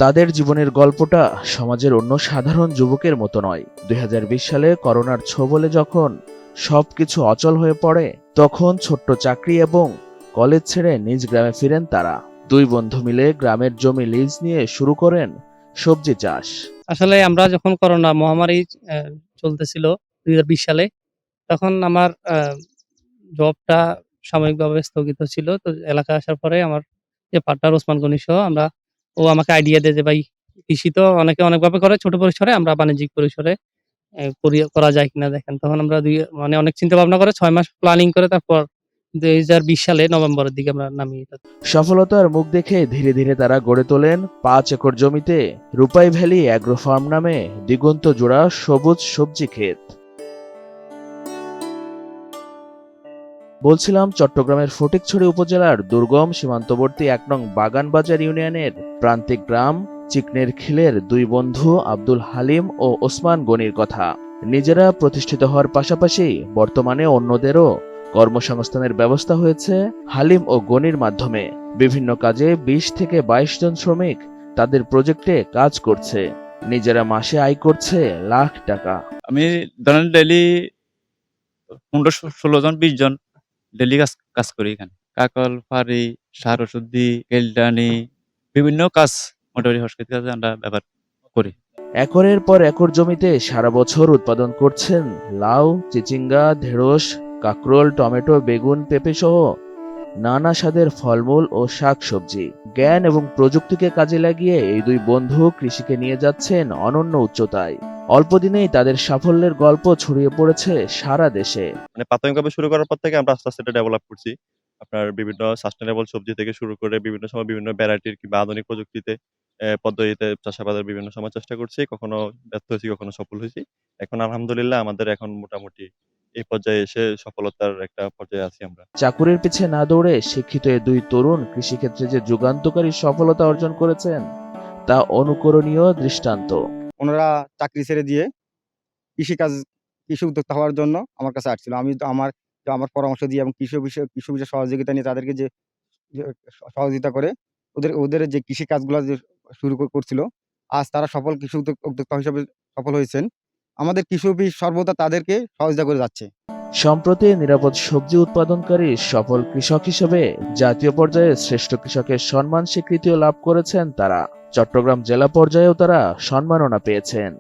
তাদের জীবনের গল্পটা সমাজের অন্য সাধারণ যুবকের মতো নয়। 2020 সালে করোনার ছোবলে যখন সবকিছু অচল হয়ে পড়ে, তখন ছোট্ট চাকরি এবং কলেজ ছেড়ে নিজ গ্রামে ফিরেন তারা। দুই বন্ধু মিলে গ্রামের জমি লিজ নিয়ে শুরু করেন সবজি চাষ। আসলে আমরা যখন করোনা মহামারী চলতেছিল 2020 সালে, তখন আমার জবটা সাময়িকভাবে স্থগিত ছিল। তো এলাকায় আসার পরে আমার যে পার্টনার ওসমান গনি সহ ও আমাকে আইডিয়া দেয় যে, "ভাই, কৃষি তো অনেকে অনেকভাবে করে ছোট পরিসরে, আমরা বাণিজ্যিক পরিসরে করা যায় কিনা দেখেন।" তখন আমরা অনেক চিন্তা ভাবনা করে ৬ মাস প্ল্যানিং করে তারপর ২০২০ সালে নভেম্বরের দিকে আমরা নামি এটা। সফলতার মুখ দেখে ধীরে ধীরে তারা গড়ে তোলেন ৫ একর জমিতে রূপাই ভ্যালি অ্যাগ্রো ফার্ম নামে দিগন্ত জোড়া সবুজ সবজি ক্ষেত। বলছিলাম, চট্টগ্রামের ফটিকছড়ি উপজেলার দুর্গম সীমান্তবর্তী ১ নং বাগানবাজার ইউনিয়নের প্রান্তিক গ্রাম চিকনের খিলের দুই বন্ধু আব্দুল হালিম ও ওসমান গনির কথা। নিজেরা প্রতিষ্ঠিত হওয়ার পাশাপাশি বর্তমানে অন্যদেরও কর্মসংস্থানের ব্যবস্থা হয়েছে হালিম ও গনির মাধ্যমে। বিভিন্ন কাজে ২০ থেকে ২২ জন শ্রমিক তাদের প্রজেক্টে কাজ করছে। নিজেরা মাসে আয় করছে লাখ টাকা। আমি ধরেন ডেইলি ১৫-১৬ জন ২০ জন ডেইলি কাজ করি এখানে। কাকল, ফাড়ি, সার ওষুধ দিই, কেলটানি, বিভিন্ন কাজ মোটামুটি সংস্কৃতিক কাজে আমরা ব্যবহার করি। একরের পর একর জমিতে সারা বছর উৎপাদন করছেন লাউ, চিচিঙ্গা, ঢেঁড়স, কাঁকরোল, টমেটো, বেগুন, পেঁপে সহ নানা স্বাদের ফলমূল ও শাকসবজি। জ্ঞান এবং প্রযুক্তিকে কাজে লাগিয়ে এই দুই বন্ধু কৃষিকে নিয়ে যাচ্ছেন অনন্য উচ্চতায়। অল্প দিনেই তাদের সাফল্যের গল্প ছড়িয়ে পড়েছে সারা দেশে। মানে প্রাথমিকভাবে শুরু করার পর থেকে আমরা আস্তে আস্তে এটা ডেভেলপ করছি। আপনার বিভিন্ন সাস্টেনেবল সবজি থেকে শুরু করে বিভিন্ন সময় বিভিন্ন ভ্যারাইটির কিংবা আধুনিক প্রযুক্তিতে পদ্ধতিতে চাষাবাদের বিভিন্ন সময় চেষ্টা করছি। কখনো ব্যর্থ হয়েছি, কখনো সফল হয়েছি। এখন আলহামদুলিল্লাহ আমাদের এখন মোটামুটি এই পর্যায়ে এসে সফলতার একটা পর্যায়ে আছি আমরা। চাকুরির পিছে না দৌড়ে শিক্ষিত এই দুই তরুণ কৃষিক্ষেত্রে যে যুগান্তকারী সফলতা অর্জন করেছেন, তা অনুকরণীয় দৃষ্টান্ত। ওনারা চাকরি ছেড়ে দিয়ে কৃষি উদ্যোক্তা হওয়ার জন্য আমার কাছে আসছিল। আমি তো আমার পরামর্শ দিয়ে এবং কৃষি বিষয়ে সহযোগিতা নিয়ে তাদেরকে যে সহযোগিতা করে ওদের যে কৃষি কাজগুলা যে শুরু করছিল, আজ তারা সফল কৃষি উদ্যোক্তা হিসেবে সফল হয়েছেন। আমাদের কৃষি অফিস সর্বদা তাদেরকে সহযোগিতা করে যাচ্ছে। সম্প্রতি নিরাপদ সবজি উৎপাদনকারী সফল কৃষক হিসেবে জাতীয় পর্যায়ে শ্রেষ্ঠ কৃষকের সম্মান স্বীকৃতিও লাভ করেছেন তারা। চট্টগ্রাম জেলা পর্যায়েও তারা সম্মাননা পেয়েছেন।